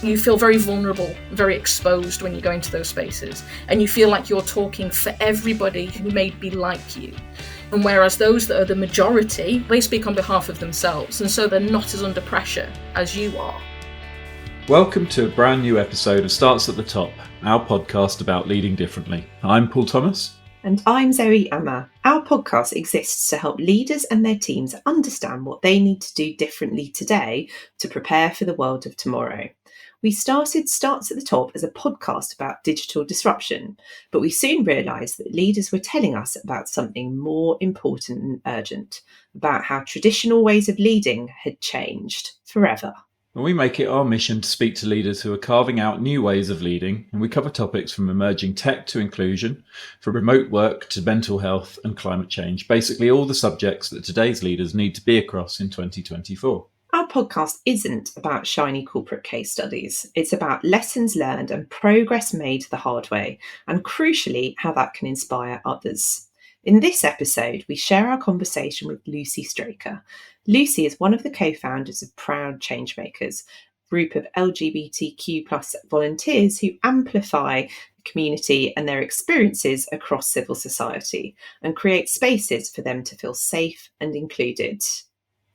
You feel very vulnerable, very exposed when you go into those spaces, and you feel like you're talking for everybody who may be like you. And whereas those that are the majority, they speak on behalf of themselves, and so they're not as under pressure as you are. Welcome to a brand new episode of Starts at the Top, our podcast about leading differently. I'm Paul Thomas. And I'm Zoe Amma. Our podcast exists to help leaders and their teams understand what they need to do differently today to prepare for the world of tomorrow. We started Starts at the Top as a podcast about digital disruption, but we soon realised that leaders were telling us about something more important and urgent, about how traditional ways of leading had changed forever. And we make it our mission to speak to leaders who are carving out new ways of leading, and we cover topics from emerging tech to inclusion, from remote work to mental health and climate change, basically all the subjects that today's leaders need to be across in 2024. Our podcast isn't about shiny corporate case studies. It's about lessons learned and progress made the hard way, and crucially, how that can inspire others. In this episode, we share our conversation with Lucy Straker. Lucy is one of the co-founders of Proud Changemakers, a group of LGBTQ+ volunteers who amplify the community and their experiences across civil society and create spaces for them to feel safe and included.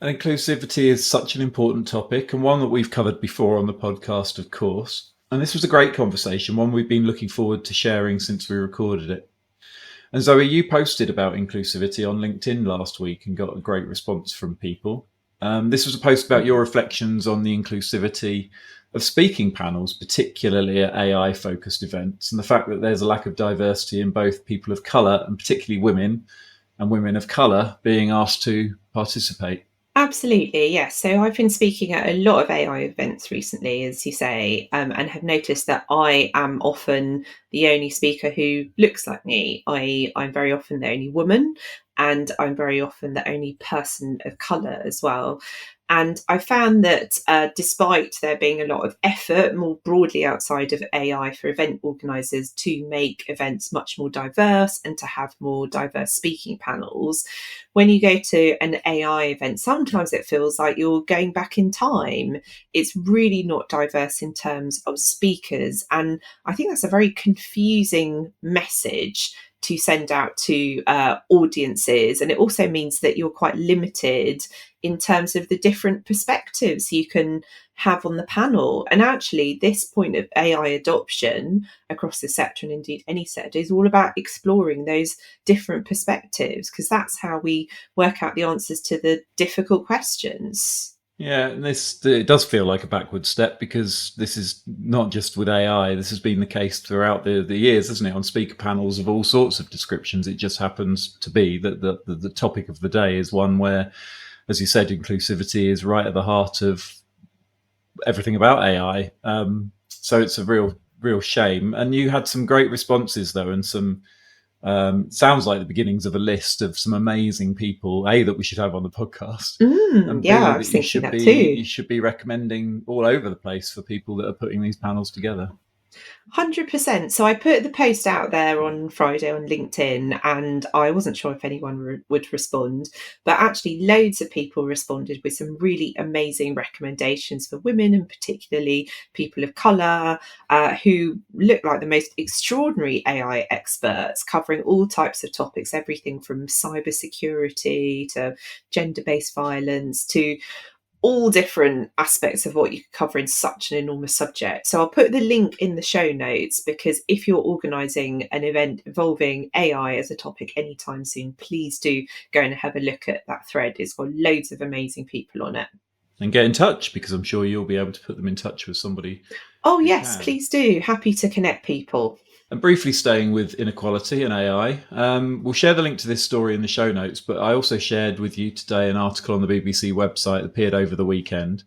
And inclusivity is such an important topic, and one that we've covered before on the podcast, of course. And this was a great conversation, one we've been looking forward to sharing since we recorded it. And Zoe, you posted about inclusivity on LinkedIn last week and got a great response from people. This was a post about your reflections on the inclusivity of speaking panels, particularly at AI-focused events, and the fact that there's a lack of diversity in both people of colour and particularly women and women of colour being asked to participate. Absolutely, yes. So I've been speaking at a lot of AI events recently, as you say, and have noticed that I am often the only speaker who looks like me. I'm very often the only woman, and I'm very often the only person of colour as well. And I found that despite there being a lot of effort more broadly outside of AI for event organisers to make events much more diverse and to have more diverse speaking panels, when you go to an AI event, sometimes it feels like you're going back in time. It's really not diverse in terms of speakers. And I think that's a very confusing message to send out to audiences. And it also means that you're quite limited in terms of the different perspectives you can have on the panel. And actually, this point of AI adoption across the sector, and indeed any sector, is all about exploring those different perspectives, because that's how we work out the answers to the difficult questions. Yeah, and it does feel like a backward step, because this is not just with AI. This has been the case throughout the years, hasn't it? On speaker panels of all sorts of descriptions, it just happens to be that the topic of the day is one where, as you said, inclusivity is right at the heart of everything about AI. So it's a real shame. And you had some great responses though, and some sounds like the beginnings of a list of some amazing people, A, that we should have on the podcast. And yeah, B, I was thinking that too. You should be recommending all over the place for people that are putting these panels together. 100%. So I put the post out there on Friday on LinkedIn, and I wasn't sure if anyone would respond, but actually loads of people responded with some really amazing recommendations for women, and particularly people of colour, who look like the most extraordinary AI experts, covering all types of topics, everything from cybersecurity to gender-based violence to all different aspects of what you could cover in such an enormous subject. So I'll put the link in the show notes, because if you're organising an event involving AI as a topic anytime soon, please do go and have a look at that thread. It's got loads of amazing people on it. And get in touch, because I'm sure you'll be able to put them in touch with somebody. Oh yes, please do. Happy to connect people. And briefly staying with inequality and AI, we'll share the link to this story in the show notes, but I also shared with you today an article on the BBC website that appeared over the weekend.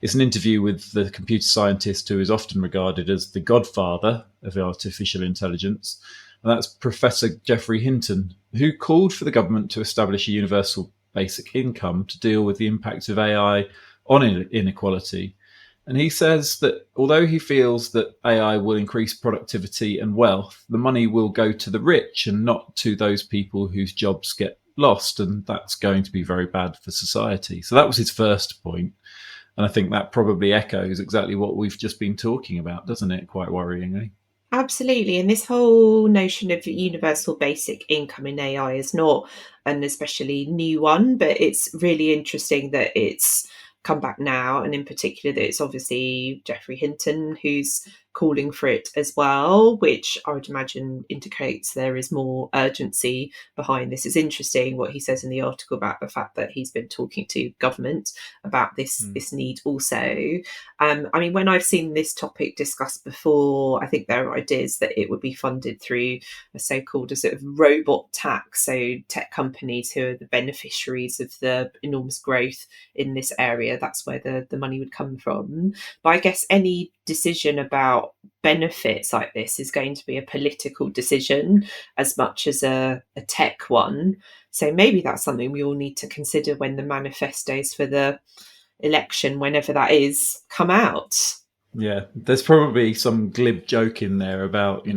It's an interview with the computer scientist who is often regarded as the godfather of artificial intelligence, and that's Professor Geoffrey Hinton, who called for the government to establish a universal basic income to deal with the impact of AI on inequality. And he says that although he feels that AI will increase productivity and wealth, the money will go to the rich and not to those people whose jobs get lost. And that's going to be very bad for society. So that was his first point. And I think that probably echoes exactly what we've just been talking about, doesn't it? Quite worryingly. Absolutely. And this whole notion of universal basic income in AI is not an especially new one, but it's really interesting that it's come back now. And in particular, that it's obviously Geoffrey Hinton who's calling for it as well, which I would imagine indicates there is more urgency behind this. It's interesting what he says in the article about the fact that he's been talking to government about this need also. I mean, when I've seen this topic discussed before, I think there are ideas that it would be funded through a so-called sort of robot tax. So tech companies who are the beneficiaries of the enormous growth in this area, that's where the money would come from. But I guess any decision about benefits like this is going to be a political decision as much as a tech one. So maybe that's something we all need to consider when the manifestos for the election, whenever that is, come out. Yeah, there's probably some glib joke in there about,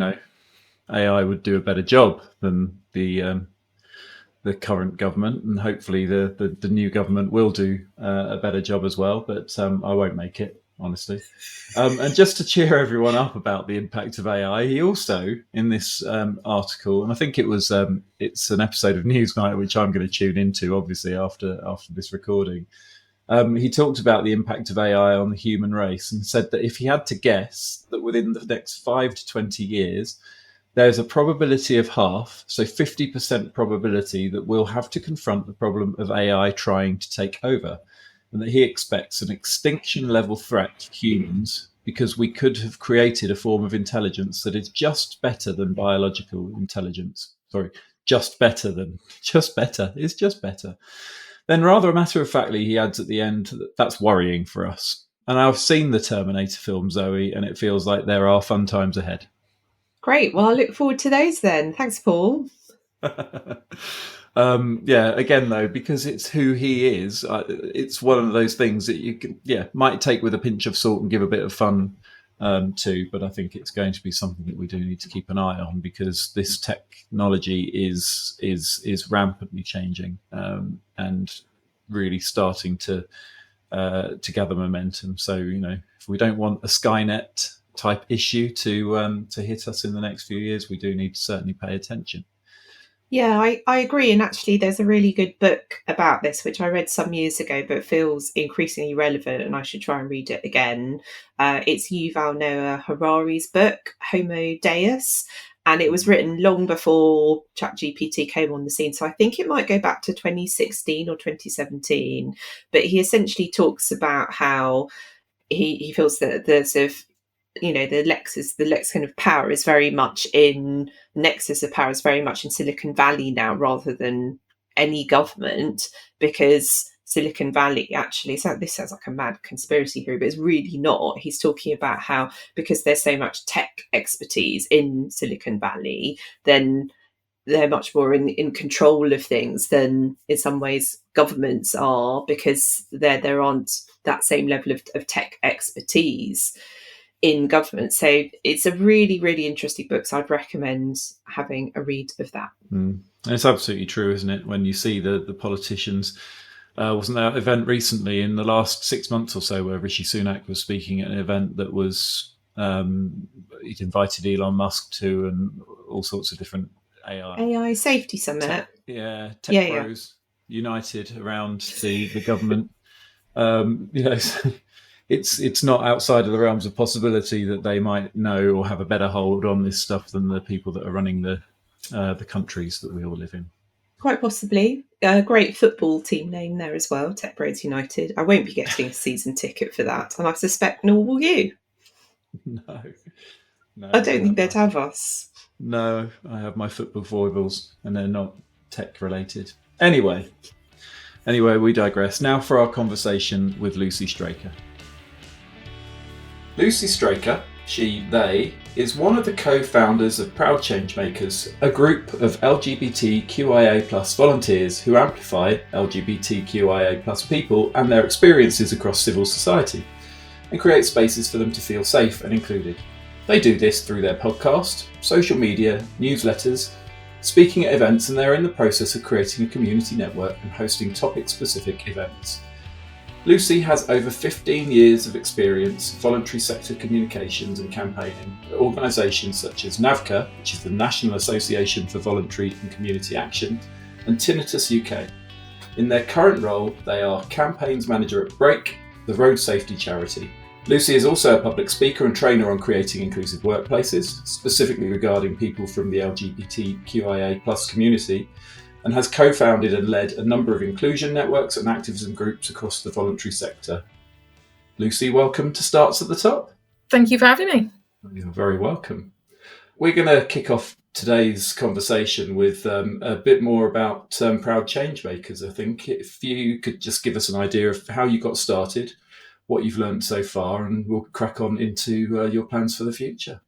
AI would do a better job than the current government, and hopefully the new government will do a better job as well. But I won't make it, honestly. And just to cheer everyone up about the impact of AI, he also, in this article, and I think it's an episode of Newsnight which I'm going to tune into, obviously after this recording. He talked about the impact of AI on the human race and said that if he had to guess that within the next 5 to 20 years, there's a probability of half, so 50% probability that we'll have to confront the problem of AI trying to take over, and that he expects an extinction-level threat to humans because we could have created a form of intelligence that is just better than biological intelligence. Sorry, just better. It's just better. Then rather matter-of-factly, he adds at the end that that's worrying for us. And I've seen the Terminator film, Zoe, and it feels like there are fun times ahead. Great. Well, I look forward to those then. Thanks, Paul. Again, though, because it's who he is, it's one of those things that you might take with a pinch of salt and give a bit of fun to. But I think it's going to be something that we do need to keep an eye on, because this technology is rampantly changing and really starting to gather momentum. So, if we don't want a Skynet type issue to hit us in the next few years, we do need to certainly pay attention. Yeah, I agree. And actually, there's a really good book about this, which I read some years ago, but feels increasingly relevant, and I should try and read it again. It's Yuval Noah Harari's book, Homo Deus, and it was written long before ChatGPT came on the scene. So I think it might go back to 2016 or 2017. But he essentially talks about how he feels that the sort of the lexicon of power is very much in nexus of power is very much in Silicon Valley now, rather than any government, because Silicon Valley actually, so this sounds like a mad conspiracy theory, but it's really not. He's talking about how, because there's so much tech expertise in Silicon Valley, then they're much more in control of things than in some ways governments are, because there aren't that same level of tech expertise in government. So it's a really, really interesting book. So I'd recommend having a read of that. It's absolutely true, isn't it? When you see the politicians, wasn't there an event recently in the last 6 months or so where Rishi Sunak was speaking at an event that was, he'd invited Elon Musk to, and all sorts of different AI safety summit. Tech bros united around the government. It's not outside of the realms of possibility that they might know or have a better hold on this stuff than the people that are running the countries that we all live in. Quite possibly. A great football team name there as well, Tech Bros United. I won't be getting a season ticket for that, and I suspect nor will you. No, I don't think they'd have us. No, I have my football foibles, and they're not tech related. Anyway, we digress. Now for our conversation with Lucy Straker. Lucy Straker, they, is one of the co-founders of Proud Changemakers, a group of LGBTQIA+ volunteers who amplify LGBTQIA+ people and their experiences across civil society, and create spaces for them to feel safe and included. They do this through their podcast, social media, newsletters, speaking at events, and they're in the process of creating a community network and hosting topic-specific events. Lucy has over 15 years of experience in voluntary sector communications and campaigning at organisations such as NAVCA, which is the National Association for Voluntary and Community Action, and Tinnitus UK. In their current role, they are campaigns manager at Break, the road safety charity. Lucy is also a public speaker and trainer on creating inclusive workplaces, specifically regarding people from the LGBTQIA+ community, and has co-founded and led a number of inclusion networks and activism groups across the voluntary sector. Lucy, welcome to Starts at the Top. Thank you for having me. You're very welcome. We're going to kick off today's conversation with a bit more about Proud Changemakers. I think if you could just give us an idea of how you got started, what you've learned so far, and we'll crack on into your plans for the future.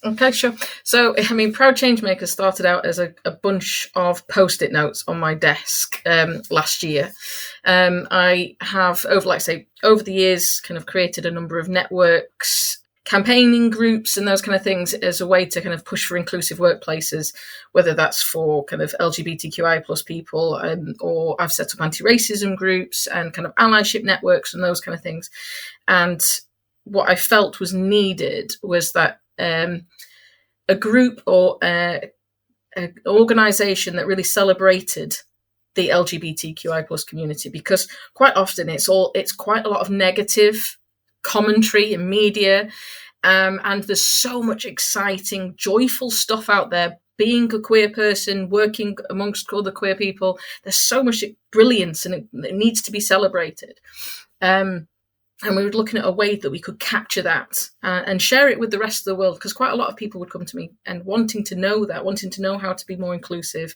Okay, sure. So, Proud Changemakers started out as a bunch of Post-it notes on my desk last year. I have, over the years, kind of created a number of networks, campaigning groups and those kind of things as a way to kind of push for inclusive workplaces, whether that's for kind of LGBTQI+ people, or I've set up anti-racism groups and kind of allyship networks and those kind of things. And what I felt was needed was that a group or an organisation that really celebrated the LGBTQI+ community, because quite often it's quite a lot of negative commentary in media, and there's so much exciting, joyful stuff out there. Being a queer person, working amongst other queer people, there's so much brilliance, and it needs to be celebrated. And we were looking at a way that we could capture that and share it with the rest of the world, because quite a lot of people would come to me and wanting to know how to be more inclusive.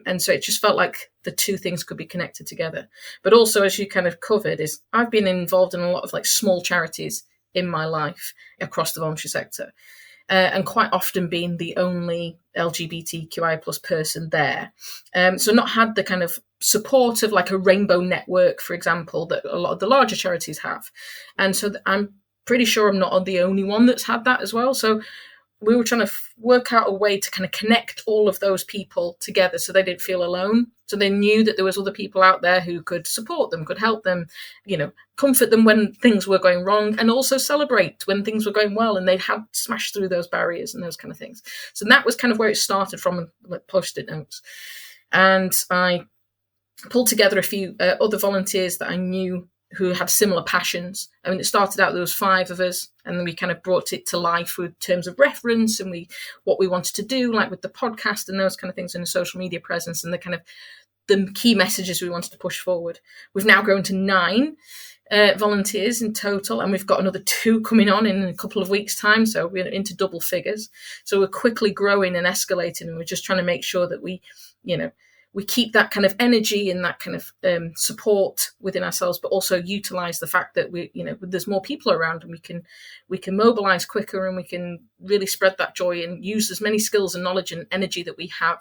And so it just felt like the two things could be connected together. But also, as you kind of covered, is I've been involved in a lot of like small charities in my life across the voluntary sector. And quite often being the only LGBTQI+ person there. So not had the kind of support of like a rainbow network, for example, that a lot of the larger charities have. And so I'm pretty sure I'm not the only one that's had that as well. So we were trying to work out a way to kind of connect all of those people together so they didn't feel alone. So they knew that there was other people out there who could support them, could help them, comfort them when things were going wrong, and also celebrate when things were going well, and they'd had smashed through those barriers and those kind of things. So that was kind of where it started from, like Post-it notes. And I pulled together a few other volunteers that I knew who had similar passions. I mean, it started out, there was 5 of us, and then we kind of brought it to life with terms of reference and what we wanted to do, like with the podcast and those kind of things, and the social media presence and the key messages we wanted to push forward. We've now grown to 9 volunteers in total, and we've got another 2 coming on in a couple of weeks' time, so we're into double figures. So we're quickly growing and escalating, and we're just trying to make sure that we keep that kind of energy and that kind of support within ourselves, but also utilize the fact that there's more people around, and we can mobilize quicker, and we can really spread that joy and use as many skills and knowledge and energy that we have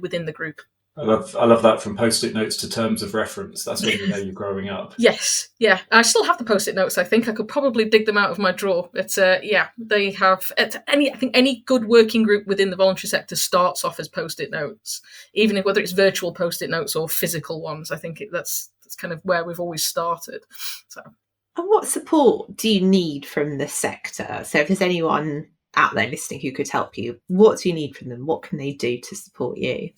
within the group. I love that, from Post-it notes to terms of reference. That's when you know you're growing up. Yes, yeah. I still have the Post-it notes. I think I could probably dig them out of my drawer. It's they have any good working group within the voluntary sector starts off as Post-it notes, even whether it's virtual Post-it notes or physical ones. I think that's kind of where we've always started. So, and what support do you need from the sector? So if there's anyone out there listening who could help you, what do you need from them? What can they do to support you?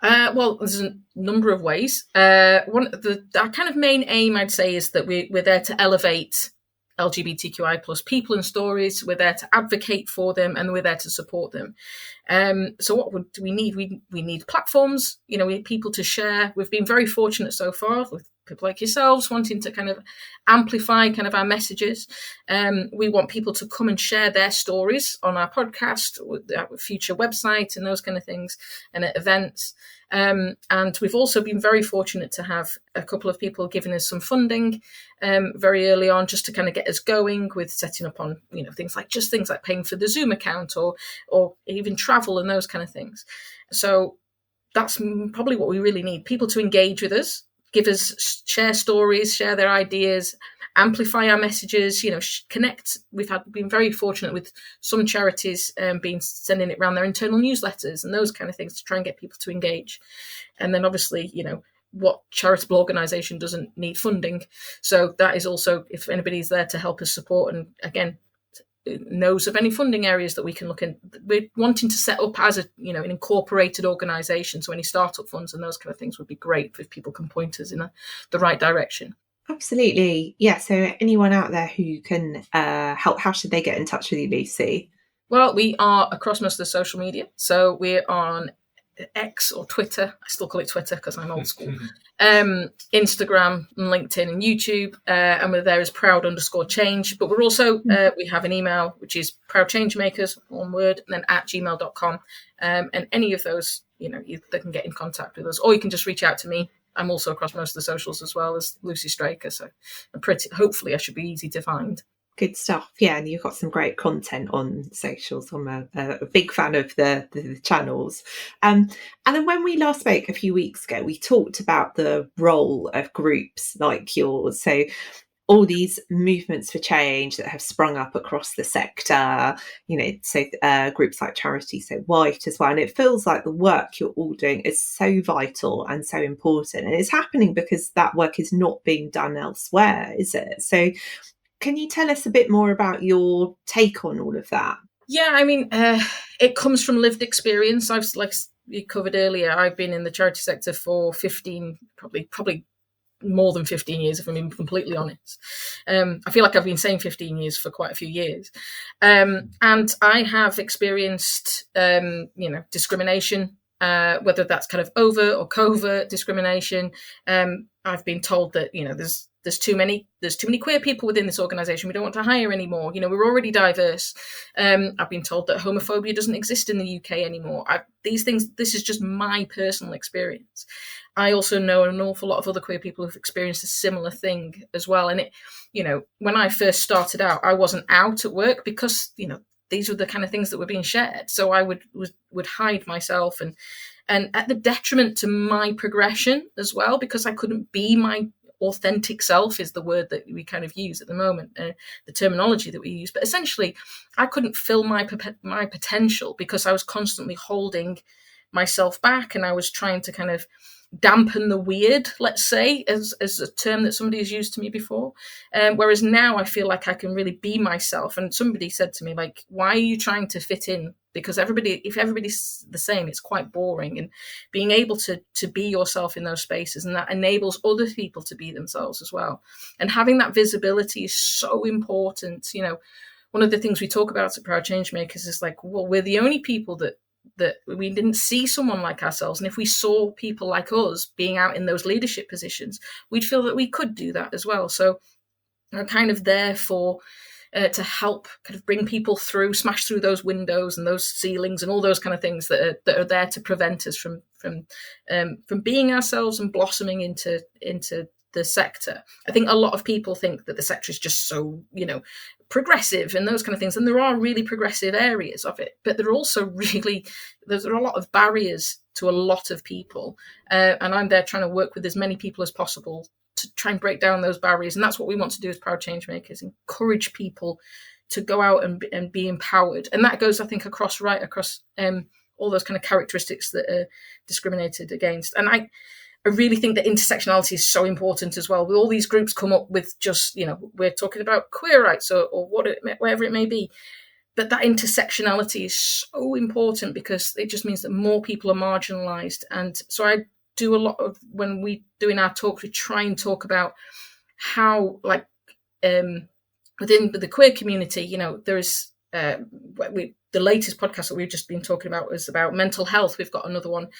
Well, there's a number of ways. Our kind of main aim, I'd say, is that we're there to elevate LGBTQI+ people and stories. We're there to advocate for them, and we're there to support them. So what do we need? We need platforms. We need people to share. We've been very fortunate so far with people like yourselves wanting to kind of amplify kind of our messages. We want people to come and share their stories on our podcast, our future website, and those kind of things, and at events. And we've also been very fortunate to have a couple of people giving us some funding very early on, just to kind of get us going with setting up on things like paying for the Zoom account or even travel and those kind of things. So that's probably what we really need: people to engage with us, share stories, share their ideas, amplify our messages, connect. We've been very fortunate with some charities sending it around their internal newsletters and those kind of things to try and get people to engage. And then obviously, what charitable organisation doesn't need funding? So that is also, if anybody's there to help us support, and again, knows of any funding areas that we can look in. We're wanting to set up as an incorporated organisation, so any startup funds and those kind of things would be great if people can point us in the right direction. Absolutely. Yeah. So anyone out there who can help, how should they get in touch with you, Lucy? Well, we are across most of the social media. So we're on X or Twitter. I still call it Twitter because I'm old school. Instagram and LinkedIn and YouTube. And we're there as proud_change. But we're also, we have an email, which is Proud Changemakers, one word, and then @gmail.com. And any of those, they can get in contact with us. Or you can just reach out to me. I'm also across most of the socials as well as Lucy Straker. So hopefully I should be easy to find. Good stuff. Yeah, and you've got some great content on socials. I'm a big fan of the channels. And then when we last spoke a few weeks ago, we talked about the role of groups like yours. So all these movements for change that have sprung up across the sector, groups like Charity So White as well. And it feels like the work you're all doing is so vital and so important. And it's happening because that work is not being done elsewhere, is it? So can you tell us a bit more about your take on all of that? Yeah, I mean, it comes from lived experience. Like you covered earlier, I've been in the charity sector for 15, probably more than 15 years, if I'm being completely honest. I feel like I've been saying 15 years for quite a few years. And I have experienced, discrimination, whether that's kind of overt or covert discrimination. I've been told that, there's too many queer people within this organisation. We don't want to hire anymore. We're already diverse. I've been told that homophobia doesn't exist in the UK anymore. These things, this is just my personal experience. I also know an awful lot of other queer people who've experienced a similar thing as well. And when I first started out, I wasn't out at work because, these were the kind of things that were being shared. So I would hide myself and at the detriment to my progression as well, because I couldn't be my authentic self is the word that we kind of use at the moment, the terminology that we use. But essentially, I couldn't fill my potential because I was constantly holding myself back, and I was trying to kind of dampen the weird, let's say, as a term that somebody has used to me before. Whereas now I feel like I can really be myself. And somebody said to me, like, why are you trying to fit in? Because if everybody's the same, it's quite boring. And being able to be yourself in those spaces, and that enables other people to be themselves as well. And having that visibility is so important. One of the things we talk about at Proud Changemakers is like, well, we're the only people that we didn't see someone like ourselves. And if we saw people like us being out in those leadership positions, we'd feel that we could do that as well. So I'm kind of there to help kind of bring people through, smash through those windows and those ceilings and all those kind of things that are there to prevent us from being ourselves and blossoming into the sector. I think a lot of people think that the sector is just so, progressive and those kind of things. And there are really progressive areas of it, but there are also there are a lot of barriers to a lot of people. And I'm there trying to work with as many people as possible to try and break down those barriers. And that's what we want to do as Proud Changemakers, encourage people to go out and be empowered. And that goes, I think, across all those kind of characteristics that are discriminated against. And I really think that intersectionality is so important as well. With all these groups come up with just, we're talking about queer rights or whatever it may be. But that intersectionality is so important because it just means that more people are marginalised. And so I do a lot of, when we do in our talks, we try and talk about how, like, within the queer community, there is, the latest podcast that we've just been talking about was about mental health. We've got another one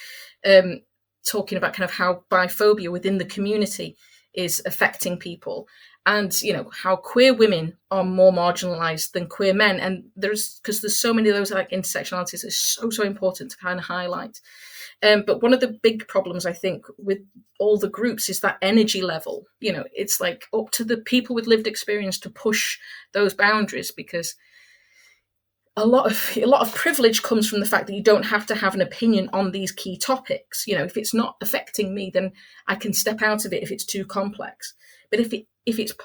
talking about kind of how biphobia within the community is affecting people, and how queer women are more marginalized than queer men. And because there's so many of those like intersectionalities, it's so important to kind of highlight. But one of the big problems I think with all the groups is that energy level. It's like up to the people with lived experience to push those boundaries, because a lot of privilege comes from the fact that you don't have to have an opinion on these key topics. If it's not affecting me, then I can step out of it if it's too complex. But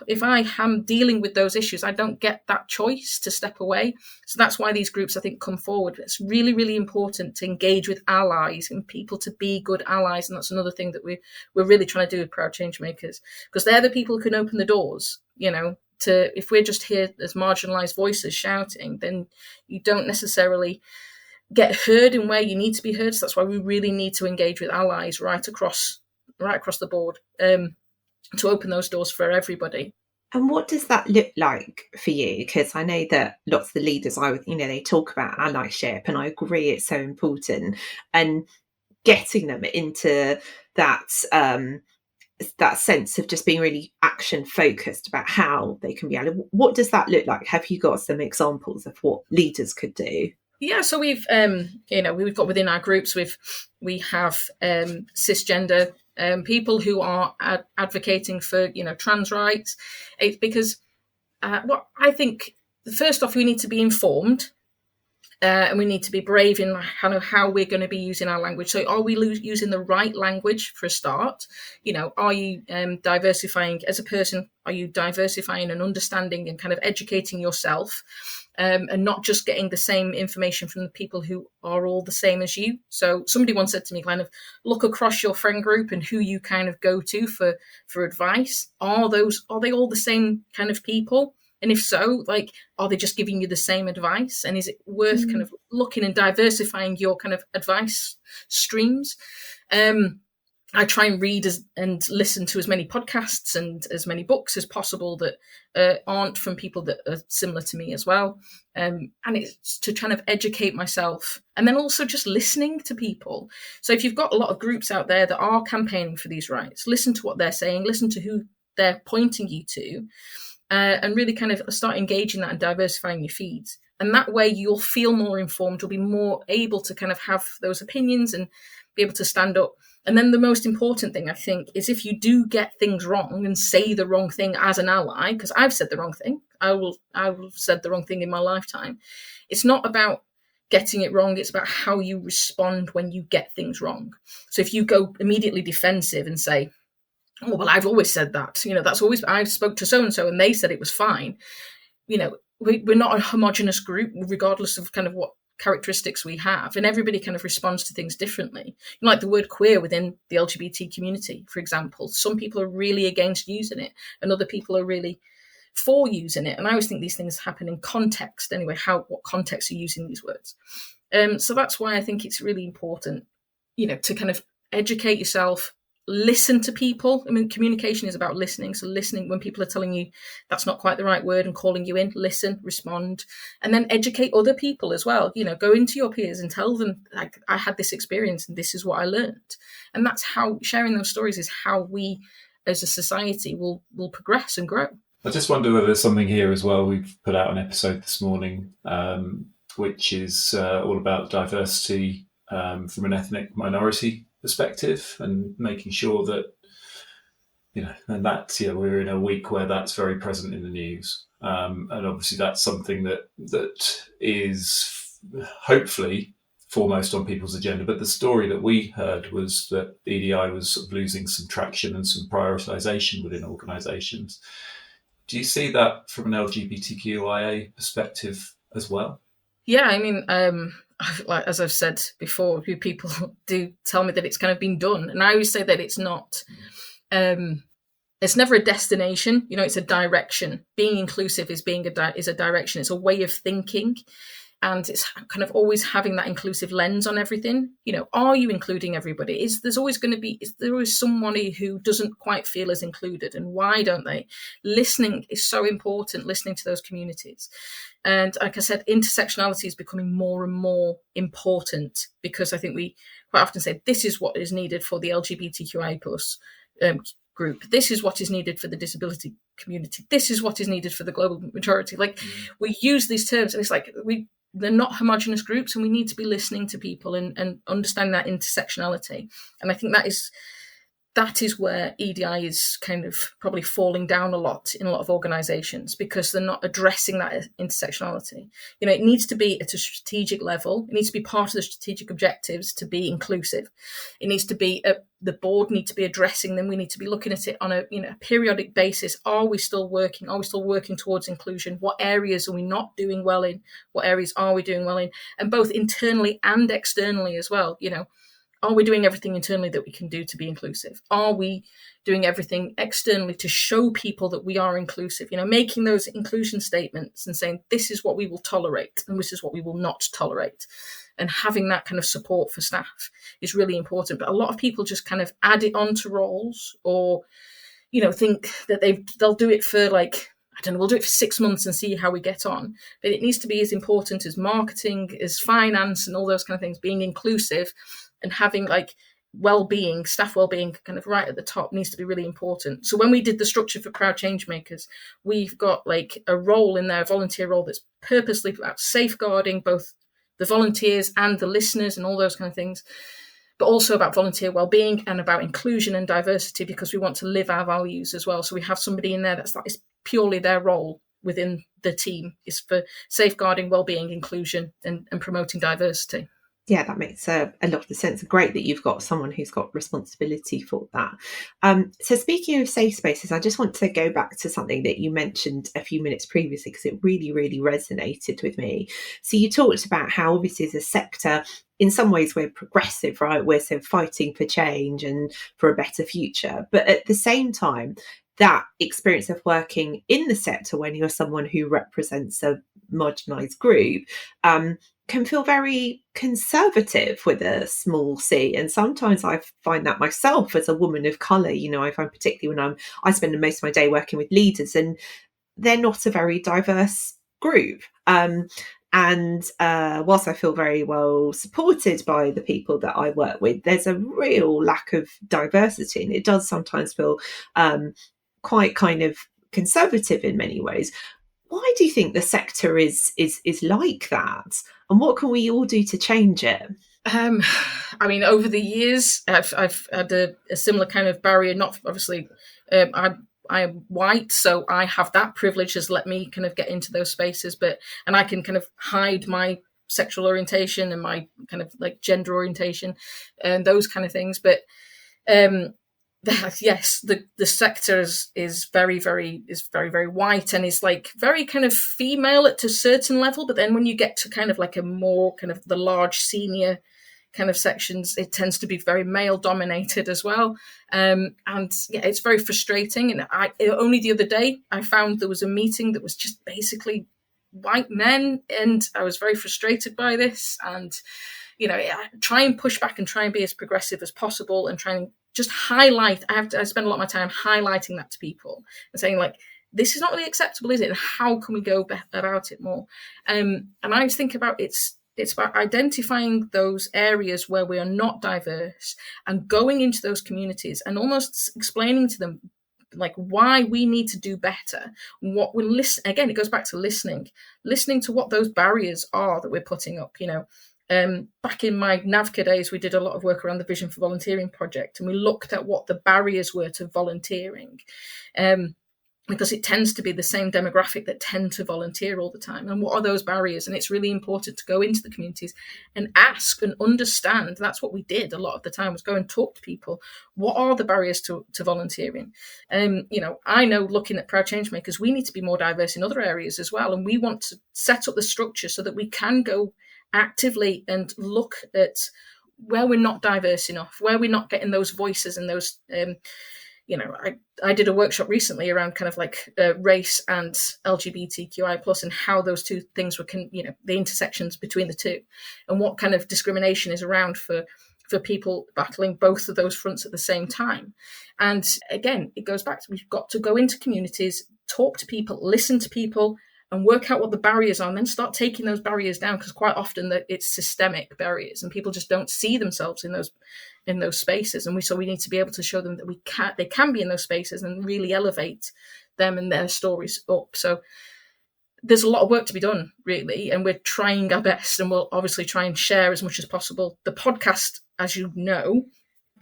if I am dealing with those issues, I don't get that choice to step away. So that's why these groups, I think, come forward. It's really, really important to engage with allies and people to be good allies. And that's another thing that we're really trying to do with Proud Changemakers, because they're the people who can open the doors, if we're just here as marginalised voices shouting, then you don't necessarily get heard in where you need to be heard. So that's why we really need to engage with allies right across the board, to open those doors for everybody. And what does that look like for you? Because I know that lots of the leaders they talk about allyship, and I agree it's so important. And getting them into that sense of just being really action focused about how they can be allied. What does that look like? Have you got some examples of what leaders could do? Yeah, so we've got within our groups, we have cisgender people who are advocating for trans rights. It's because what I think, first off, we need to be informed, and we need to be brave in kind of how we're going to be using our language. So are we using the right language for a start? Are you diversifying as a person? Are you diversifying and understanding and kind of educating yourself? And not just getting the same information from the people who are all the same as you. So somebody once said to me, kind of look across your friend group and who you kind of go to for advice. Are they all the same kind of people? And if so, are they just giving you the same advice? And is it worth kind of looking and diversifying your kind of advice streams? I try and read and listen to as many podcasts and as many books as possible that aren't from people that are similar to me as well. And it's to kind of educate myself, and then also just listening to people. So if you've got a lot of groups out there that are campaigning for these rights, listen to what they're saying, listen to who they're pointing you to, and really kind of start engaging that and diversifying your feeds. And that way you'll feel more informed, you'll be more able to kind of have those opinions and be able to stand up. And then the most important thing, I think, is if you do get things wrong and say the wrong thing as an ally, because I've said the wrong thing, I've said the wrong thing in my lifetime. It's not about getting it wrong. It's about how you respond when you get things wrong. So if you go immediately defensive and say, oh, well, I've always said that, that's always, I spoke to so-and-so and they said it was fine. We're not a homogenous group, regardless of kind of what characteristics we have, and everybody kind of responds to things differently. Like the word queer within the LGBT community, for example, some people are really against using it and other people are really for using it. And I always think these things happen in context anyway, what context are you using these words. So that's why I think it's really important, to kind of educate yourself, listen to people. I mean, communication is about listening. So listening when people are telling you that's not quite the right word and calling you in, listen, respond, and then educate other people as well. Go into your peers and tell them, like, I had this experience and this is what I learned. And that's how sharing those stories is how we as a society will progress and grow. I just wonder whether there's something here as well. We've put out an episode this morning, which is all about diversity from an ethnic minority perspective, and making sure that and that's we're in a week where that's very present in the news, and obviously that's something that is hopefully foremost on people's agenda. But the story that we heard was that EDI was sort of losing some traction and some prioritization within organizations. Do you see that from an LGBTQIA perspective as well? Yeah, I mean, as I've said before, people do tell me that it's kind of been done. And I always say that it's not, it's never a destination, it's a direction. Being inclusive is a direction. It's a way of thinking. And it's kind of always having that inclusive lens on everything. Are you including everybody? There is somebody who doesn't quite feel as included, and why don't they? Listening is so important, listening to those communities. And like I said, intersectionality is becoming more and more important, because I think we quite often say, this is what is needed for the LGBTQIA plus group. This is what is needed for the disability community. This is what is needed for the global majority. We use these terms, and it's like they're not homogenous groups, and we need to be listening to people and understand that intersectionality. And I think that is that is where EDI is kind of probably falling down a lot in a lot of organizations, because they're not addressing that intersectionality. It needs to be at a strategic level. It needs to be part of the strategic objectives to be inclusive. It needs to be the board need to be addressing them. We need to be looking at it on a periodic basis. Are we still working? Are we still working towards inclusion? What areas are we not doing well in? What areas are we doing well in? And both internally and externally as well. Are we doing everything internally that we can do to be inclusive? Are we doing everything externally to show people that we are inclusive? Making those inclusion statements and saying, this is what we will tolerate and this is what we will not tolerate. And having that kind of support for staff is really important. But a lot of people just kind of add it onto roles, or, think that they'll do it for we'll do it for 6 months and see how we get on. But it needs to be as important as marketing, as finance and all those kind of things. Being inclusive and having well-being, staff well-being kind of right at the top needs to be really important. So when we did the structure for Proud Changemakers, we've got a role in there, a volunteer role that's purposely about safeguarding both the volunteers and the listeners and all those kind of things, but also about volunteer well-being and about inclusion and diversity, because we want to live our values as well. So we have somebody in there that is purely their role within the team is for safeguarding well-being, inclusion and promoting diversity. Yeah, that makes a lot of sense. Great that you've got someone who's got responsibility for that. So speaking of safe spaces, I just want to go back to something that you mentioned a few minutes previously, because it really, really resonated with me. So you talked about how obviously as a sector, in some ways we're progressive, right? We're sort of fighting for change and for a better future. But at the same time, that experience of working in the sector when you're someone who represents a marginalised group can feel very conservative with a small c. And sometimes I find that myself as a woman of colour, I find particularly when I spend most of my day working with leaders and they're not a very diverse group. And whilst I feel very well supported by the people that I work with, there's a real lack of diversity, and it does sometimes feel quite kind of conservative in many ways. Why do you think the sector is like that, and what can we all do to change it? Over the years, I've had a similar kind of barrier. Not obviously, I am white, so I have that privilege has let me kind of get into those spaces, and I can kind of hide my sexual orientation and my kind of gender orientation and those kind of things. But yes, the sector is very, very white and is very kind of female at a certain level. But then when you get to kind of a more kind of the large senior kind of sections, it tends to be very male dominated as well. And yeah, it's very frustrating. And only the other day I found there was a meeting that was just basically white men, and I was very frustrated by this. And I try and push back and try and be as progressive as possible and try and just highlight. I spend a lot of my time highlighting that to people and saying this is not really acceptable, is it? And how can we go about it more? And I just think about it's about identifying those areas where we are not diverse and going into those communities and almost explaining to them why we need to do better. What we're listening, again, it goes back to listening to what those barriers are that we're putting up. Back in my NAVCA days, we did a lot of work around the Vision for Volunteering project, and we looked at what the barriers were to volunteering, because it tends to be the same demographic that tend to volunteer all the time. And what are those barriers? And it's really important to go into the communities and ask and understand. That's what we did a lot of the time, was go and talk to people. What are the barriers to volunteering? I know, looking at Proud Changemakers, we need to be more diverse in other areas as well. And we want to set up the structure so that we can go actively and look at where we're not diverse enough, where we're not getting those voices and those, I did a workshop recently around kind of race and LGBTQIA plus, and how those two things were, the intersections between the two, and what kind of discrimination is around for people battling both of those fronts at the same time. And again, it goes back to, we've got to go into communities, talk to people, listen to people, and work out what the barriers are, and then start taking those barriers down, because quite often it's systemic barriers and people just don't see themselves in those spaces. And we need to be able to show them that they can be in those spaces and really elevate them and their stories up. So there's a lot of work to be done, really, and we're trying our best, and we'll obviously try and share as much as possible. The podcast, as you know,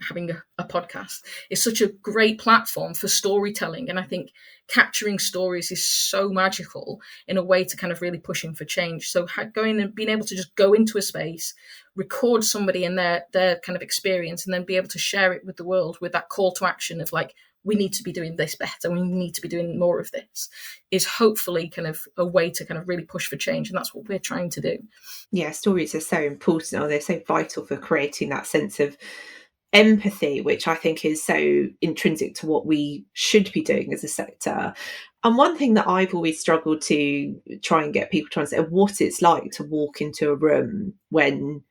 having a podcast is such a great platform for storytelling. And I think capturing stories is so magical in a way to kind of really pushing for change. So going and being able to just go into a space, record somebody and their kind of experience, and then be able to share it with the world with that call to action of like, we need to be doing this better, we need to be doing more of this, is hopefully kind of a way to kind of really push for change. And that's what we're trying to do. Yeah, stories are so important, they're so vital for creating that sense of empathy, which I think is so intrinsic to what we should be doing as a sector. And one thing that I've always struggled to try and get people to understand what it's like to walk into a room when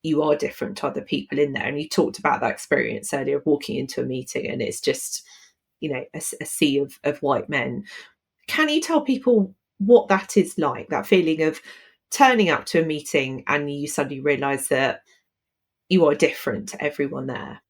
you are different to other people in there. And you talked about that experience earlier of walking into a meeting and it's just, a sea of white men. Can you tell people what that is like, that feeling of turning up to a meeting and you suddenly realise that you are different to everyone there?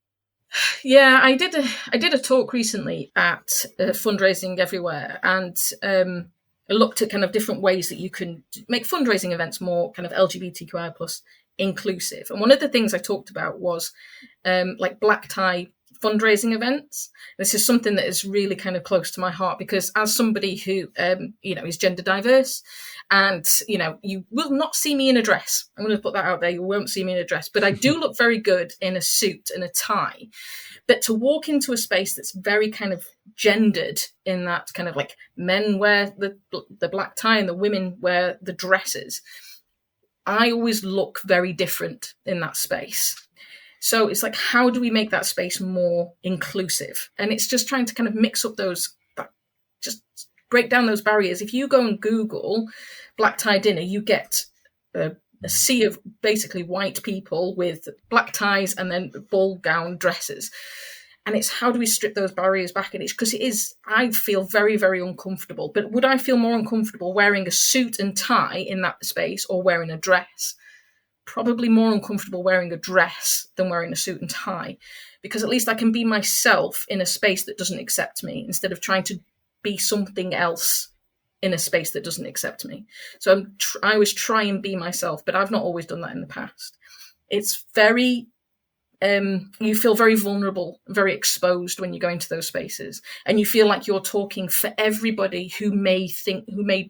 Yeah, I did a talk recently at Fundraising Everywhere, and I looked at kind of different ways that you can make fundraising events more kind of LGBTQIA plus inclusive. And one of the things I talked about was like black tie fundraising events. This is something that is really kind of close to my heart, because as somebody who is gender diverse, and you will not see me in a dress. I'm going to put that out there. You won't see me in a dress, but I do look very good in a suit and a tie. But to walk into a space that's very kind of gendered, in that kind of like men wear the black tie and the women wear the dresses, I always look very different in that space. So it's like, how do we make that space more inclusive? And it's just trying to kind of mix up just break down those barriers. If you go and Google black tie dinner, you get a sea of basically white people with black ties and then ball gown dresses. And it's, how do we strip those barriers back? And it's because I feel very, very uncomfortable. But would I feel more uncomfortable wearing a suit and tie in that space or wearing a dress? Probably more uncomfortable wearing a dress than wearing a suit and tie, because at least I can be myself in a space that doesn't accept me, instead of trying to be something else in a space that doesn't accept me. So I always try and be myself, but I've not always done that in the past. It's very, you feel very vulnerable, very exposed when you go into those spaces, and you feel like you're talking for everybody who may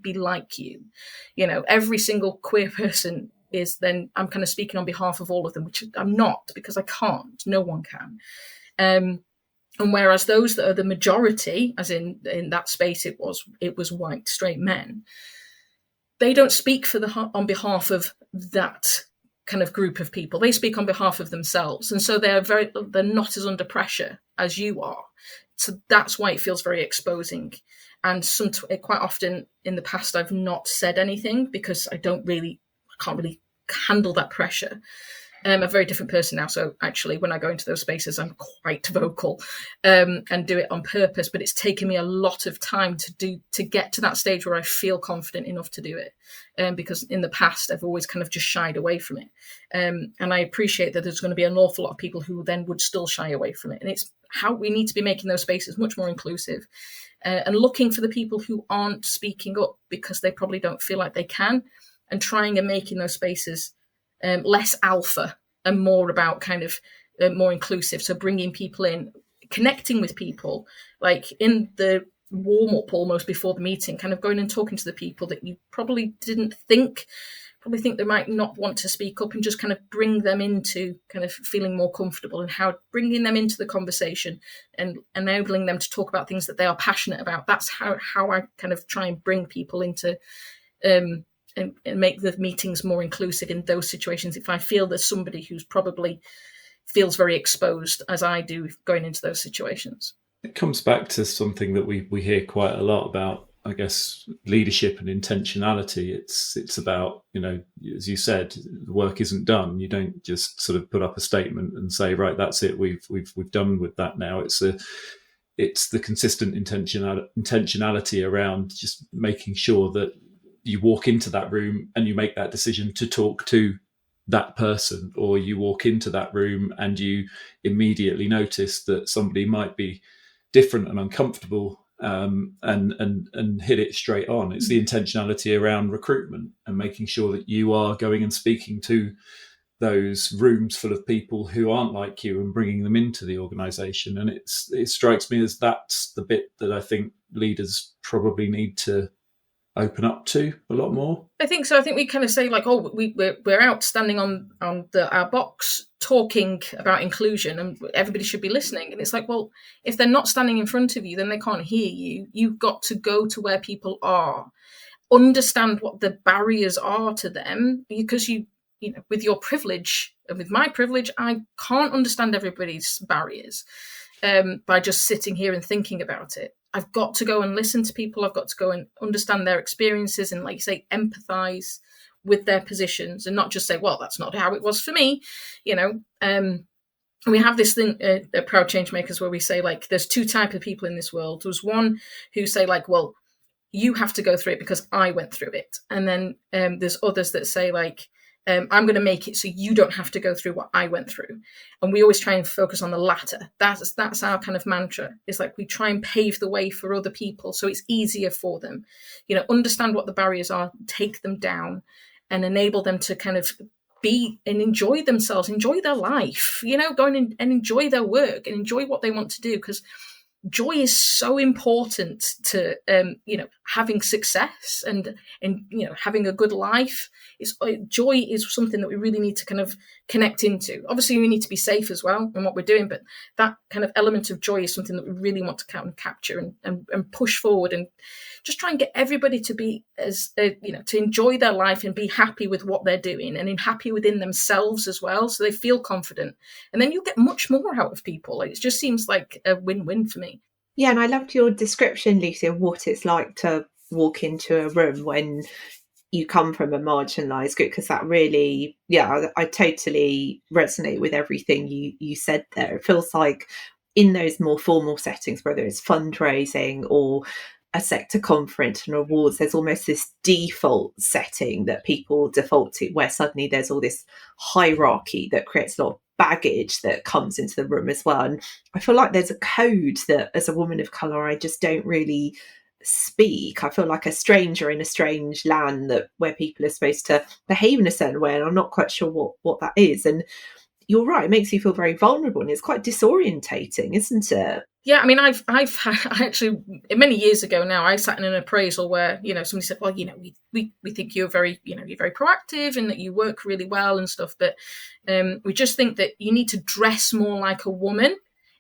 be like you. Every single queer person is, then I'm kind of speaking on behalf of all of them, which I'm not, because I can't. No one can. And whereas those that are the majority, as in that space, it was white, straight men, they don't speak on behalf of that kind of group of people. They speak on behalf of themselves. And so they're not as under pressure as you are. So that's why it feels very exposing. And quite often in the past, I've not said anything because I can't really handle that pressure. I'm a very different person now. So actually, when I go into those spaces, I'm quite vocal and do it on purpose. But it's taken me a lot of time to get to that stage where I feel confident enough to do it. Because in the past, I've always kind of just shied away from it. And I appreciate that there's going to be an awful lot of people who then would still shy away from it. And it's how we need to be making those spaces much more inclusive and looking for the people who aren't speaking up because they probably don't feel like they can, and trying and making those spaces less alpha and more about kind of more inclusive. So bringing people in, connecting with people, like in the warm-up almost before the meeting, kind of going and talking to the people that you probably think they might not want to speak up, and just kind of bring them into kind of feeling more comfortable, and how bringing them into the conversation and enabling them to talk about things that they are passionate about. That's how I kind of try and bring people into and make the meetings more inclusive in those situations. If I feel there's somebody who's probably feels very exposed, as I do, going into those situations. It comes back to something that we hear quite a lot about, I guess, leadership and intentionality. It's about, as you said, the work isn't done. You don't just sort of put up a statement and say, right, that's it. We've done with that now. It's the consistent intentionality around just making sure that you walk into that room and you make that decision to talk to that person, or you walk into that room and you immediately notice that somebody might be different and uncomfortable, and hit it straight on. It's the intentionality around recruitment and making sure that you are going and speaking to those rooms full of people who aren't like you and bringing them into the organisation. And it strikes me as that's the bit that I think leaders probably need to open up to a lot more. I think so. I think we kind of say like, oh, we're out standing on our box talking about inclusion, and everybody should be listening. And it's like, well, if they're not standing in front of you, then they can't hear you. You've got to go to where people are, understand what the barriers are to them, because you know, with your privilege and with my privilege, I can't understand everybody's barriers by just sitting here and thinking about it. I've got to go and listen to people. I've got to go and understand their experiences and, like you say, empathize with their positions, and not just say, well, that's not how it was for me. You know, we have this thing at Proud Changemakers where we say, like, there's two types of people in this world. There's one who say, like, well, you have to go through it because I went through it. And then there's others that say, like, I'm going to make it so you don't have to go through what I went through. And we always try and focus on the latter. That's our kind of mantra. It's like we try and pave the way for other people so it's easier for them. You know, understand what the barriers are, take them down, and enable them to kind of be and enjoy themselves, enjoy their life, you know, go in and enjoy their work and enjoy what they want to do, because joy is so important to you know, having success and you know, having a good life. Joy is something that we really need to kind of connect into. Obviously we need to be safe as well in what we're doing, but that kind of element of joy is something that we really want to capture and push forward, and just try and get everybody to be as you know, to enjoy their life and be happy with what they're doing and happy within themselves as well, so they feel confident, and then you'll get much more out of people. It just seems like a win-win for me. Yeah, and I loved your description, Lucy, of what it's like to walk into a room when you come from a marginalised group, because that really, yeah, I totally resonate with everything you said there. It feels like in those more formal settings, whether it's fundraising or a sector conference and awards, there's almost this default setting that people default to, where suddenly there's all this hierarchy that creates a lot of baggage that comes into the room as well. And I feel like there's a code that, as a woman of colour, I just don't really speak. I feel like a stranger in a strange land where people are supposed to behave in a certain way, and I'm not quite sure what that is. And you're right, it makes you feel very vulnerable, and it's quite disorientating, isn't it? Yeah, I mean, I've actually, many years ago now, I sat in an appraisal where, you know, somebody said, well, you know, we think you're very, you know, you're very proactive and that you work really well and stuff, but we just think that you need to dress more like a woman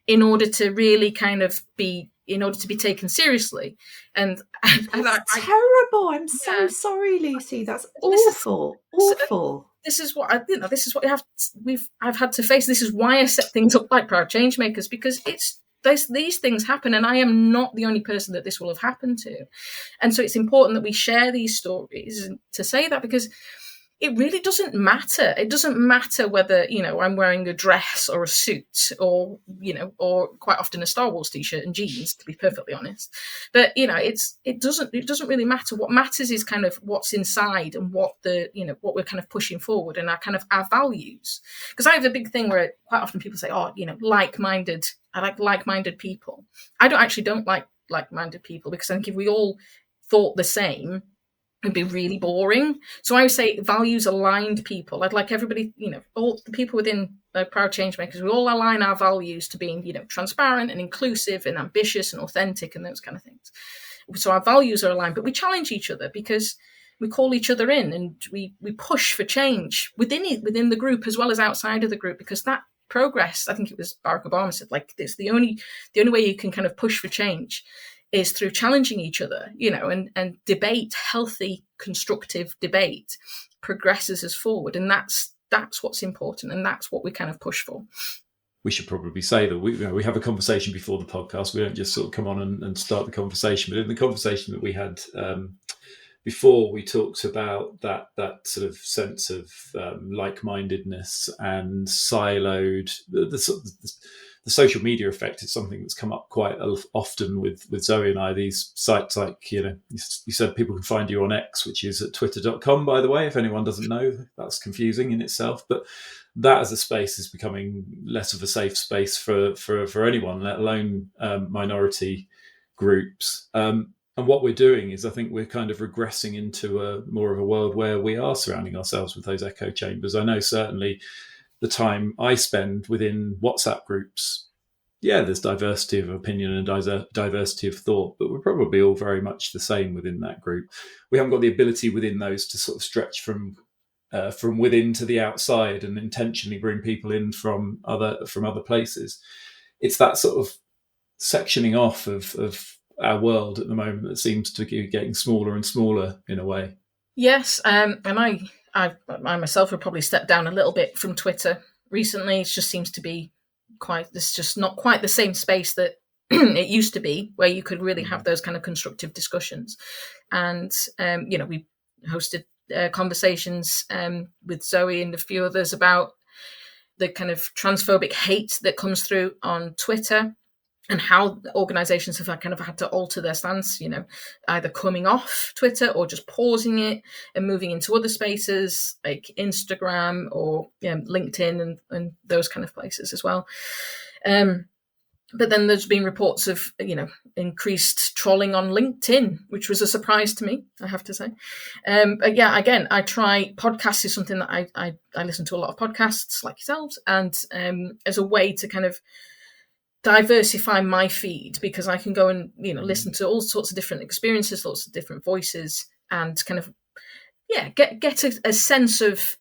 in order to really kind of be, in order to be taken seriously. And that's terrible. I'm so sorry, Lucy. That's awful. Awful. This is what I've had to face. This is why I set things up like Proud Changemakers, because these things happen, and I am not the only person that this will have happened to. And so it's important that we share these stories to say that, because it really doesn't matter. It doesn't matter whether, you know, I'm wearing a dress or a suit, or, you know, or quite often a Star Wars t-shirt and jeans, to be perfectly honest. But, you know, it doesn't really matter. What matters is kind of what's inside and what we're kind of pushing forward, and our values. Because I have a big thing where quite often people say, oh, you know, I like like-minded people. I don't like like-minded people, because I think if we all thought the same, it'd be really boring. So I would say values-aligned people. I'd like everybody, you know, all the people within Proud Changemakers, we all align our values to being, you know, transparent and inclusive and ambitious and authentic and those kind of things. So our values are aligned, but we challenge each other because we call each other in, and we push for change within the group as well as outside of the group, because that progress, I think it was Barack Obama said, like, it's the only way you can kind of push for change is through challenging each other, you know, and debate, healthy, constructive debate progresses us forward. And that's what's important, and that's what we kind of push for. We should probably say that we have a conversation before the podcast. We don't just sort of come on and start the conversation, but in the conversation that we had before, we talked about that sort of sense of like-mindedness and siloed, the social media effect is something that's come up quite often with Zoe and I. These sites like, you know, you said people can find you on X, which is at twitter.com, by the way, if anyone doesn't know. That's confusing in itself. But that as a space is becoming less of a safe space for anyone, let alone minority groups. And what we're doing is, I think we're kind of regressing into a more of a world where we are surrounding ourselves with those echo chambers. I know certainly the time I spend within WhatsApp groups, yeah, there's diversity of opinion and diversity of thought, but we're probably all very much the same within that group. We haven't got the ability within those to sort of stretch from within to the outside and intentionally bring people in from other places. It's that sort of sectioning off of our world at the moment that seems to be getting smaller and smaller in a way. Yes, and I myself have probably stepped down a little bit from Twitter recently. It just seems to be it's just not quite the same space that it used to be, where you could really have those kind of constructive discussions. And we hosted conversations with Zoe and a few others about the kind of transphobic hate that comes through on Twitter, and how organizations have kind of had to alter their stance, either coming off Twitter or just pausing it and moving into other spaces like Instagram or LinkedIn and those kind of places as well. But then there's been reports of, increased trolling on LinkedIn, which was a surprise to me, I have to say. But yeah, again, I try podcasts is something that I listen to a lot of podcasts like yourselves, and as a way to kind of diversify my feed, because I can go and listen to all sorts of different experiences, lots of different voices, and kind of get a sense of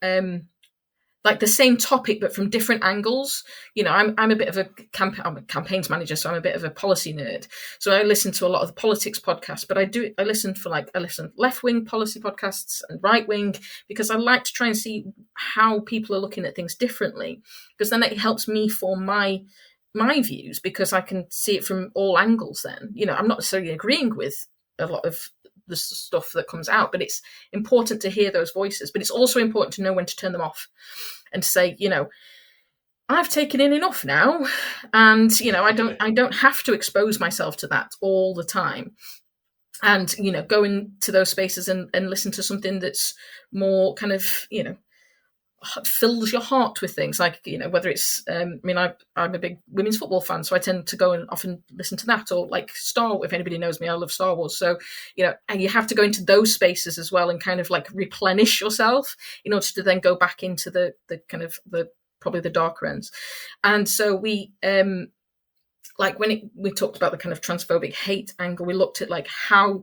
like the same topic but from different angles. I'm a bit of I'm a campaigns manager, so I'm a bit of a policy nerd. So I listen to a lot of the politics podcasts, but I listen left-wing policy podcasts and right-wing, because I like to try and see how people are looking at things differently, because then it helps me form my views, because I can see it from all angles then. I'm not necessarily agreeing with a lot of the stuff that comes out, but it's important to hear those voices. But it's also important to know when to turn them off and to say, I've taken in enough now, and I don't have to expose myself to that all the time. And go into those spaces and listen to something that's more kind of fills your heart with things, like whether it's I'm a big women's football fan, so I tend to go and often listen to that, or like if anybody knows me, I love Star Wars, so and you have to go into those spaces as well and kind of like replenish yourself in order to then go back into the kind of probably the darker ends. And so we like when we talked about the kind of transphobic hate angle, we looked at like how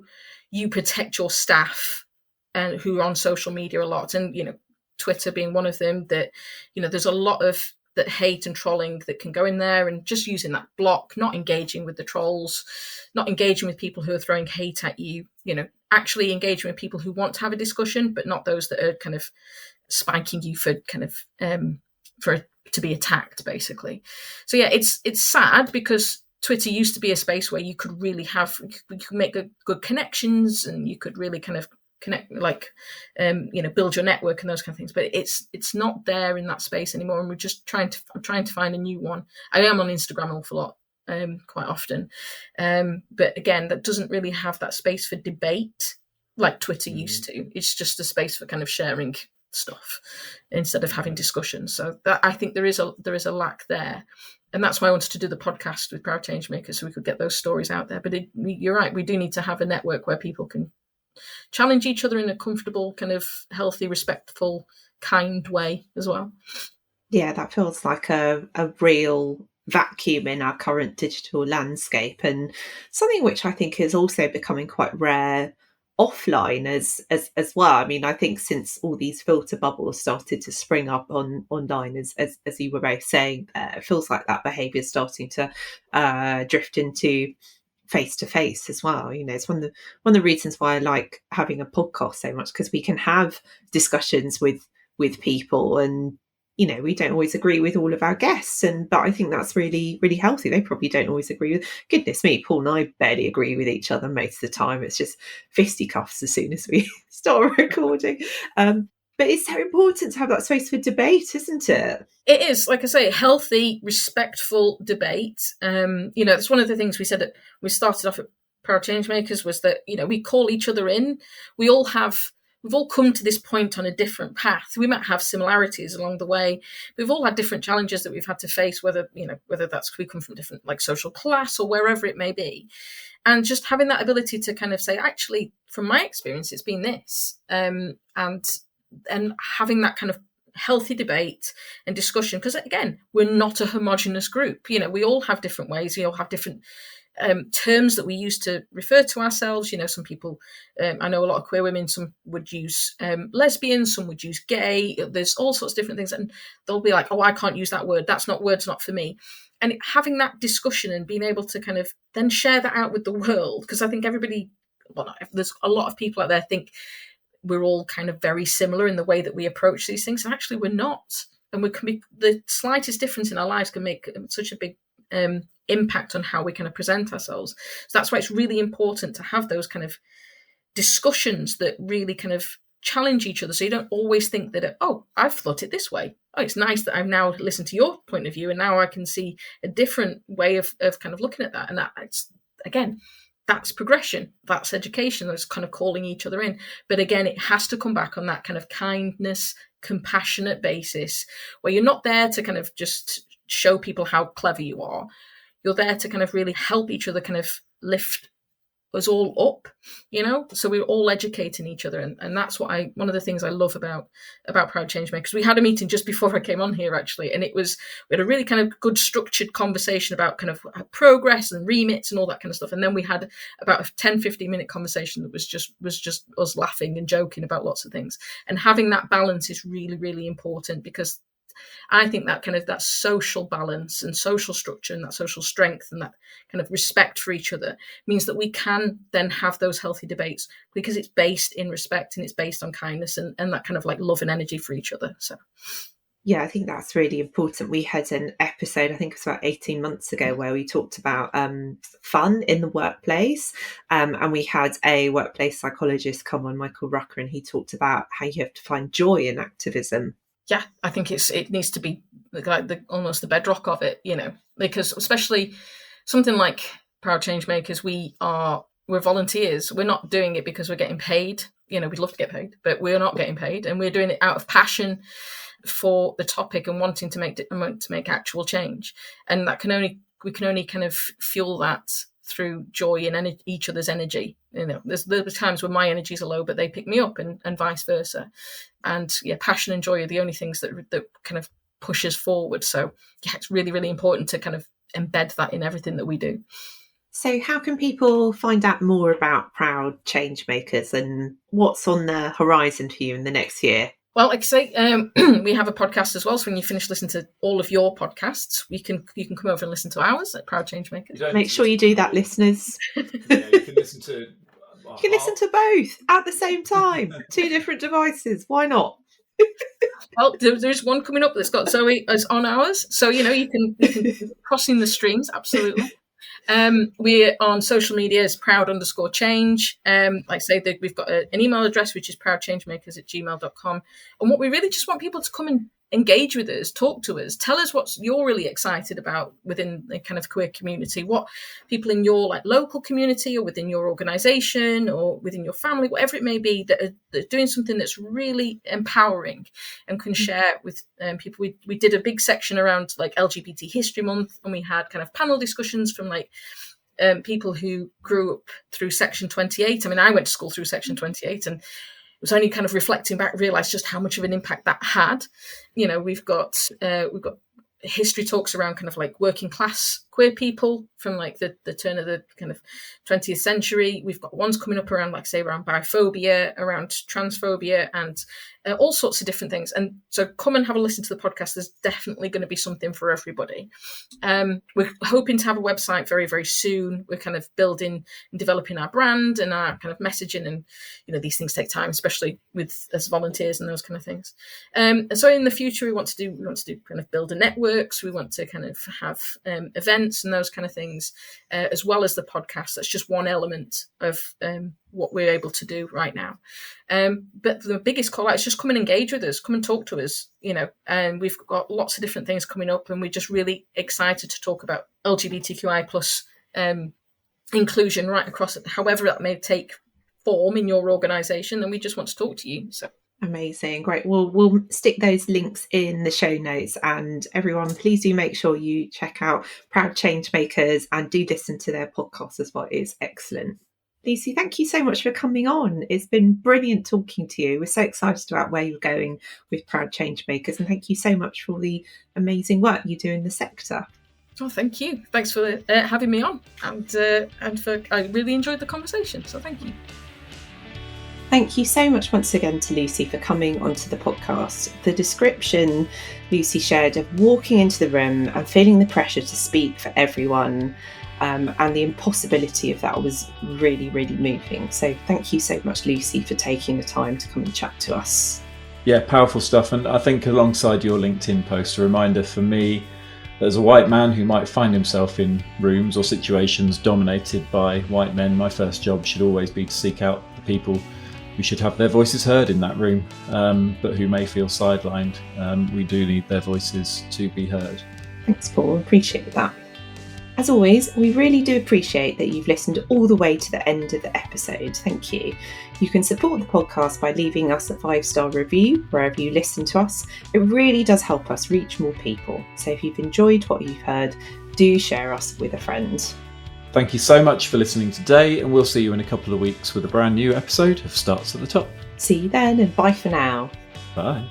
you protect your staff and who are on social media a lot, and Twitter being one of them, that there's a lot of that hate and trolling that can go in there, and just using that block, not engaging with the trolls, not engaging with people who are throwing hate at you, actually engaging with people who want to have a discussion, but not those that are kind of spiking you for kind of to be attacked, basically. So yeah, it's sad, because Twitter used to be a space where you could really you could make good connections, and you could really kind of connect, like build your network and those kind of things, but it's not there in that space anymore, and I'm trying to find a new one. I am on Instagram an awful lot, quite often, but again, that doesn't really have that space for debate like Twitter used to. It's just a space for kind of sharing stuff instead of having discussions. So that, I think there is a lack there, and that's why I wanted to do the podcast with Proud Changemakers, so we could get those stories out there. But you're right, we do need to have a network where people can challenge each other in a comfortable, kind of healthy, respectful, kind way as well. Yeah, that feels like a real vacuum in our current digital landscape, and something which I think is also becoming quite rare offline as well. I mean, I think since all these filter bubbles started to spring up online, as you were both saying, it feels like that behaviour is starting to drift into face to face as well. It's one of the reasons why I like having a podcast so much, because we can have discussions with people, and we don't always agree with all of our guests, but I think that's really, really healthy. They probably don't always agree with, goodness me, Paul and I barely agree with each other most of the time. It's just fisticuffs as soon as we start recording. But it's so important to have that space for debate, isn't it? It is, like I say, healthy, respectful debate. That's one of the things we said we started off at Proud Changemakers, was that, we call each other in. We all have we've all come to this point on a different path. We might have similarities along the way. We've all had different challenges that we've had to face, whether that's we come from different like social class or wherever it may be. And just having that ability to kind of say, actually, from my experience, it's been this, and having that kind of healthy debate and discussion, because again, we're not a homogenous group. We all have different ways. We all have different terms that we use to refer to ourselves. Some people, I know a lot of queer women, some would use lesbian, some would use gay. There's all sorts of different things, and they'll be like, oh, I can't use that word. Word's not for me. And having that discussion and being able to kind of then share that out with the world, because I think there's a lot of people out there think we're all kind of very similar in the way that we approach these things. And actually, we're not. And the slightest difference in our lives can make such a big impact on how we kind of present ourselves. So that's why it's really important to have those kind of discussions that really kind of challenge each other. So you don't always think that, oh, I've thought it this way. Oh, it's nice that I've now listened to your point of view, and now I can see a different way of kind of looking at that. And that's progression. That's education. That's kind of calling each other in. But again, it has to come back on that kind of kindness, compassionate basis, where you're not there to kind of just show people how clever you are. You're there to kind of really help each other kind of lift us all up, so we're all educating each other. And that's what one of the things I love about Proud Changemakers. We had a meeting just before I came on here, actually, and we had a really kind of good structured conversation about kind of progress and remits and all that kind of stuff. And then we had about a 10-15 minute conversation that was just us laughing and joking about lots of things. And having that balance is really, really important, because I think that kind of that social balance and social structure and that social strength and that kind of respect for each other means that we can then have those healthy debates, because it's based in respect and it's based on kindness and that kind of like love and energy for each other. So yeah, I think that's really important. We had an episode, I think it was about 18 months ago, where we talked about fun in the workplace. And we had a workplace psychologist come on, Michael Rucker, and he talked about how you have to find joy in activism. Yeah, I think it needs to be like almost the bedrock of it, because especially something like Proud Changemakers, we're volunteers. We're not doing it because we're getting paid. We'd love to get paid, but we're not getting paid, and we're doing it out of passion for the topic and wanting to make actual change. And we can only kind of fuel that through joy and each other's energy. There's times when my energies are low, but they pick me up, and vice versa. And yeah, passion and joy are the only things that kind of push us forward. So yeah, it's really, really important to kind of embed that in everything that we do. So how can people find out more about Proud Changemakers and what's on the horizon for you in the next year? Well, like I say, we have a podcast as well. So when you finish listening to all of your podcasts, you can come over and listen to ours at Proud Changemakers. Make sure you do that, listeners. Yeah, you can listen to. You can listen to both at the same time. 2 different devices. Why not? Well, there's one coming up that's got Zoe as on ours, so you can crossing the streams, absolutely. We're on social media as proud_change. Like I say, we've got an email address, which is proudchangemakers@gmail.com. And what we really just want people to come and engage with us, talk to us, tell us what you're really excited about within the kind of queer community, what people in your like local community or within your organization or within your family, whatever it may be, that are doing something that's really empowering and can share with people. We did a big section around like LGBT History Month, and we had kind of panel discussions from like people who grew up through Section 28. I mean, I went to school through Section 28, and it was only kind of reflecting back, realised just how much of an impact that had. We've got history talks around kind of like working class queer people from like the turn of the kind of 20th century. We've got ones coming up around, like say, around biphobia, around transphobia, and all sorts of different things. And so come and have a listen to the podcast. There's definitely going to be something for everybody. We're hoping to have a website very, very soon. We're kind of building and developing our brand and our kind of messaging, and these things take time, especially with as volunteers and those kind of things. And so in the future, we want to do kind of build a networks. We want to kind of have events and those kind of things, as well as the podcast. That's just one element of what we're able to do right now. But the biggest call out is just come and engage with us, come and talk to us, and we've got lots of different things coming up, and we're just really excited to talk about LGBTQI plus inclusion right across it, however that may take form in your organisation, then we just want to talk to you. So amazing, great. We'll stick those links in the show notes, and everyone, please do make sure you check out Proud Changemakers and do listen to their podcast as well. It's excellent. Lucy, thank you so much for coming on. It's been brilliant talking to you. We're so excited about where you're going with Proud Changemakers, and thank you so much for all the amazing work you do in the sector. Oh, thank you. Thanks for having me on, and for I really enjoyed the conversation. So thank you. Thank you so much once again to Lucy for coming onto the podcast. The description Lucy shared of walking into the room and feeling the pressure to speak for everyone, and the impossibility of that was really, really moving. So thank you so much, Lucy, for taking the time to come and chat to us. Yeah, powerful stuff. And I think alongside your LinkedIn post, a reminder for me, as a white man who might find himself in rooms or situations dominated by white men, my first job should always be to seek out the people who should have their voices heard in that room, but who may feel sidelined. We do need their voices to be heard. Thanks, Paul. Appreciate that. As always, we really do appreciate that you've listened all the way to the end of the episode. Thank you. You can support the podcast by leaving us a 5-star review wherever you listen to us. It really does help us reach more people. So if you've enjoyed what you've heard, do share us with a friend. Thank you so much for listening today, and we'll see you in a couple of weeks with a brand new episode of Starts at the Top. See you then, and bye for now. Bye.